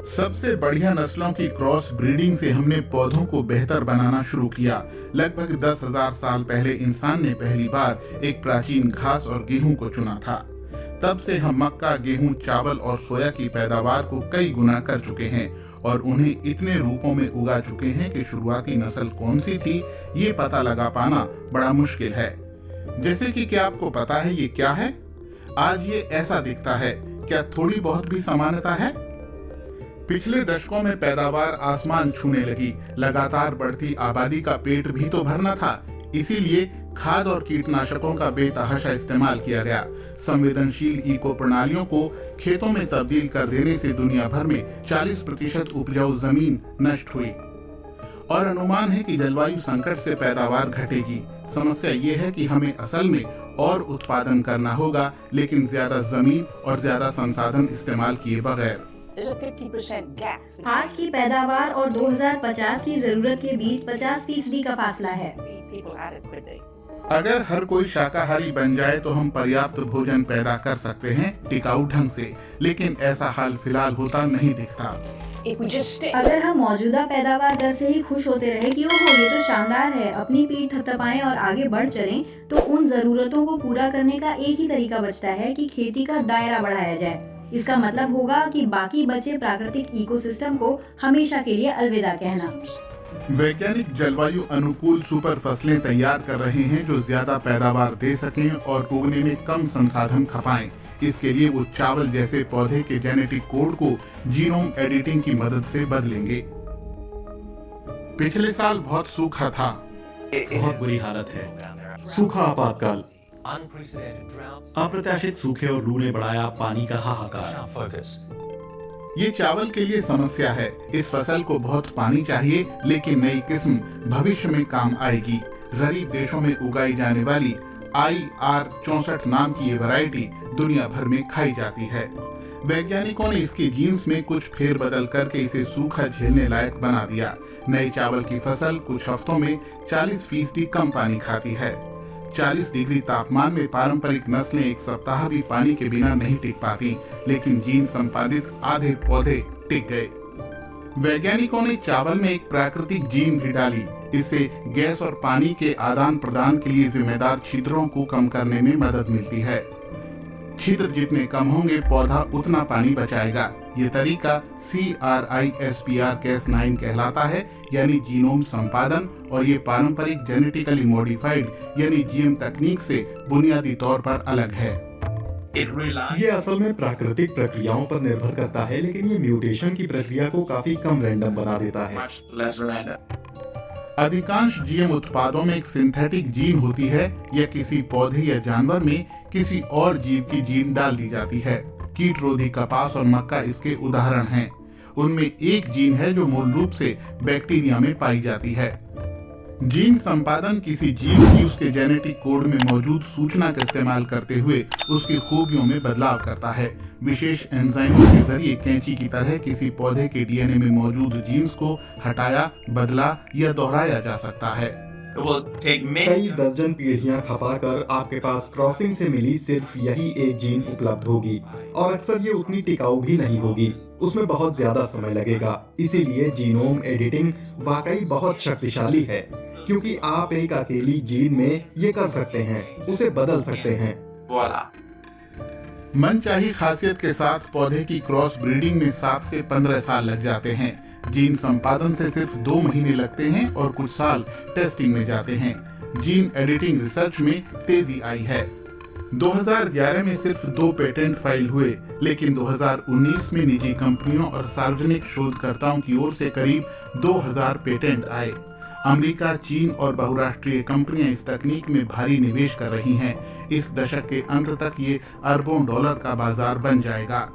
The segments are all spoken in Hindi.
सबसे बढ़िया नस्लों की क्रॉस ब्रीडिंग से हमने पौधों को बेहतर बनाना शुरू किया। लगभग 10,000 साल पहले इंसान ने पहली बार एक प्राचीन घास और गेहूं को चुना था। तब से हम मक्का, गेहूं, चावल और सोया की पैदावार को कई गुना कर चुके हैं और उन्हें इतने रूपों में उगा चुके हैं कि शुरुआती नस्ल कौन सी थी ये पता लगा पाना बड़ा मुश्किल है। जैसे कि क्या आपको पता है ये क्या है? आज ये ऐसा दिखता है, क्या थोड़ी बहुत भी समानता है? पिछले दशकों में पैदावार आसमान छूने लगी। लगातार बढ़ती आबादी का पेट भी तो भरना था, इसीलिए खाद और कीटनाशकों का बेतहाशा इस्तेमाल किया गया। संवेदनशील इको प्रणालियों को खेतों में तब्दील कर देने से दुनिया भर में 40% उपजाऊ जमीन नष्ट हुई और अनुमान है कि जलवायु संकट से पैदावार घटेगी। समस्या ये है कि हमें असल में और उत्पादन करना होगा, लेकिन ज्यादा जमीन और ज्यादा संसाधन इस्तेमाल किए बगैर। आज की पैदावार और 2050 की जरूरत के बीच 50% का फासला है। अगर हर कोई शाकाहारी बन जाए तो हम पर्याप्त भोजन पैदा कर सकते हैं टिकाऊ ढंग से, लेकिन ऐसा हाल फिलहाल होता नहीं दिखता। अगर हम मौजूदा पैदावार दर से ही खुश होते रहे कि ओहो ये तो शानदार है, अपनी पीठ थपथपाएं और आगे बढ़ चलें, तो उन जरूरतों को पूरा करने का एक ही तरीका बचता है कि खेती का दायरा बढ़ाया जाए। इसका मतलब होगा कि बाकी बचे प्राकृतिक इकोसिस्टम को हमेशा के लिए अलविदा कहना। वैज्ञानिक जलवायु अनुकूल सुपर फसलें तैयार कर रहे हैं जो ज्यादा पैदावार दे सकें और उगने में कम संसाधन खपाएं। इसके लिए वो चावल जैसे पौधे के जेनेटिक कोड को जीनोम एडिटिंग की मदद से बदलेंगे। पिछले साल बहुत सूखा था। बहुत बुरी हालत है। सूखा आपातकाल, अप्रत्याशित सूखे और लू ने बढ़ाया पानी का हाहाकार। ये चावल के लिए समस्या है। इस फसल को बहुत पानी चाहिए, लेकिन नई किस्म भविष्य में काम आएगी। गरीब देशों में उगाई जाने वाली IR64 नाम की ये वैरायटी दुनिया भर में खाई जाती है। वैज्ञानिकों ने इसके जीन्स में कुछ फेरबदल करके इसे सूखा झेलने लायक बना दिया। नए चावल की फसल कुछ हफ्तों में 40% कम पानी खाती है। 40 डिग्री तापमान में पारंपरिक नस्लें एक सप्ताह भी पानी के बिना नहीं टिक पाती, लेकिन जीन संपादित आधे पौधे टिक गए। वैज्ञानिकों ने चावल में एक प्राकृतिक जीन भी डाली। इससे गैस और पानी के आदान प्रदान के लिए जिम्मेदार छिद्रों को कम करने में मदद मिलती है। छिद्र जितने कम होंगे पौधा उतना पानी बचाएगा। ये तरीका CRISPR-Cas9 कहलाता है, यानी जीनोम संपादन, और ये पारंपरिक जेनेटिकली मॉडिफाइड यानी GM तकनीक से बुनियादी तौर पर अलग है। ये असल में प्राकृतिक प्रक्रियाओं पर निर्भर करता है, लेकिन ये म्यूटेशन की प्रक्रिया को काफी कम रैंडम बना देता है। अधिकांश GM उत्पादों में एक सिंथेटिक जीन होती है या किसी पौधे या जानवर में किसी और जीव की जीन डाल दी जाती है। कीटरोधी कपास और मक्का इसके उदाहरण हैं। उनमें एक जीन है जो मूल रूप से बैक्टीरिया में पाई जाती है। जीन संपादन किसी जीव की उसके जेनेटिक कोड में मौजूद सूचना का इस्तेमाल करते हुए उसकी खूबियों में बदलाव करता है। विशेष एंजाइमों के जरिए कैंची की तरह किसी पौधे के DNA में मौजूद जीन्स को हटाया, बदला या दोहराया जा सकता है। कई दर्जन पीढ़ियां खपाकर आपके पास क्रॉसिंग से मिली सिर्फ यही एक जीन उपलब्ध होगी, और अक्सर ये उतनी टिकाऊ भी नहीं होगी। उसमें बहुत ज्यादा समय लगेगा। इसीलिए जीनोम एडिटिंग वाकई बहुत शक्तिशाली है, क्योंकि आप एक अकेली जीन में ये कर सकते हैं, उसे बदल सकते हैं। मनचाही खासियत के साथ पौधे की क्रॉस ब्रीडिंग में 7 से 15 साल लग जाते हैं। जीन संपादन से सिर्फ 2 महीने लगते हैं और कुछ साल टेस्टिंग में जाते हैं। जीन एडिटिंग रिसर्च में तेजी आई है। 2011 में सिर्फ 2 पेटेंट फाइल हुए, लेकिन 2019 में निजी कंपनियों और सार्वजनिक शोधकर्ताओं की ओर से करीब 2000 पेटेंट आए। अमेरिका, चीन और बहुराष्ट्रीय कंपनियां इस तकनीक में भारी निवेश कर रही हैं। इस दशक के अंत तक ये अरबों डॉलर का बाजार बन जाएगा।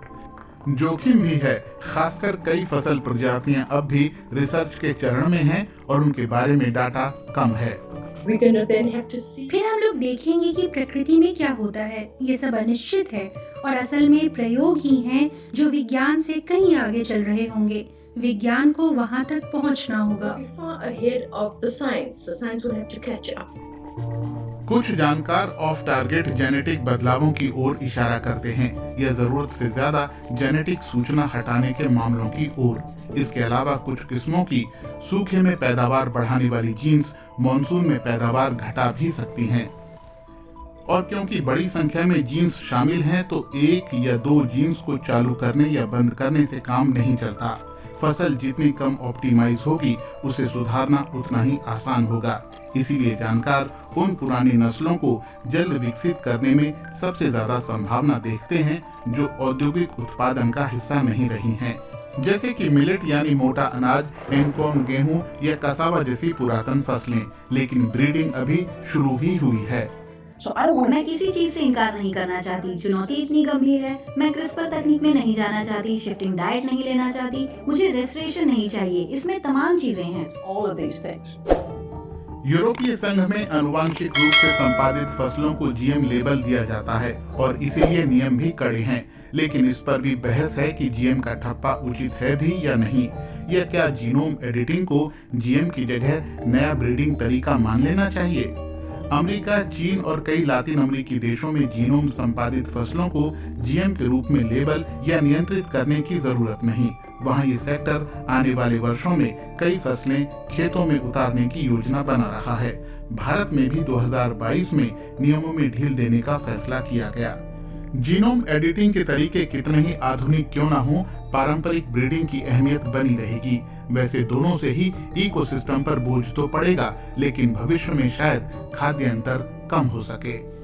जोखिम भी है, खासकर कई फसल प्रजातियां अब भी रिसर्च के चरण में हैं और उनके बारे में डाटा कम है। फिर हम लोग देखेंगे कि प्रकृति में क्या होता है। ये सब अनिश्चित है और असल में प्रयोग ही हैं जो विज्ञान से कहीं आगे चल रहे होंगे। विज्ञान को वहां तक पहुंचना होगा। कुछ जानकार ऑफ टारगेट जेनेटिक बदलावों की ओर इशारा करते हैं, यह जरूरत से ज्यादा जेनेटिक सूचना हटाने के मामलों की ओर। इसके अलावा कुछ किस्मों की सूखे में पैदावार बढ़ाने वाली जीन्स मानसून में पैदावार घटा भी सकती हैं। और क्योंकि बड़ी संख्या में जीन्स शामिल हैं, तो एक या दो जीन्स को चालू करने या बंद करने से काम नहीं चलता। फसल जितनी कम ऑप्टिमाइज होगी, उसे सुधारना उतना ही आसान होगा। इसीलिए जानकार उन पुरानी नस्लों को जल्द विकसित करने में सबसे ज्यादा संभावना देखते हैं जो औद्योगिक उत्पादन का हिस्सा नहीं रही हैं, जैसे कि मिलेट यानी मोटा अनाज, एनकॉर्न गेहूं या कसावा जैसी पुरातन फसलें। लेकिन ब्रीडिंग अभी शुरू ही हुई है। मैं किसी चीज से इनकार नहीं करना चाहती। चुनौती इतनी गंभीर है। मैं क्रिस्पर तकनीक में नहीं जाना चाहती, शिफ्टिंग डाइट नहीं लेना चाहती, मुझे रेस्टोरेशन नहीं चाहिए। इसमें तमाम चीजें हैं। यूरोपीय संघ में आनुवांशिक रूप से संपादित फसलों को जीएम लेबल दिया जाता है और इसीलिए नियम भी कड़े हैं। लेकिन इस पर भी बहस है कि जीएम का ठप्पा उचित है भी या नहीं, या क्या जीनोम एडिटिंग को जीएम की जगह नया ब्रीडिंग तरीका मान लेना चाहिए। अमेरिका, चीन और कई लातिन अमेरिकी देशों में जीनोम संपादित फसलों को जीएम के रूप में लेबल या नियंत्रित करने की जरूरत नहीं। वहाँ ये सेक्टर आने वाले वर्षों में कई फसलें खेतों में उतारने की योजना बना रहा है। भारत में भी 2022 में नियमों में ढील देने का फैसला किया गया। जीनोम एडिटिंग के तरीके कितने ही आधुनिक क्यों ना हो, पारंपरिक ब्रीडिंग की अहमियत बनी रहेगी। वैसे दोनों से ही इकोसिस्टम पर बोझ तो पड़ेगा, लेकिन भविष्य में शायद खाद्य अंतर कम हो सके।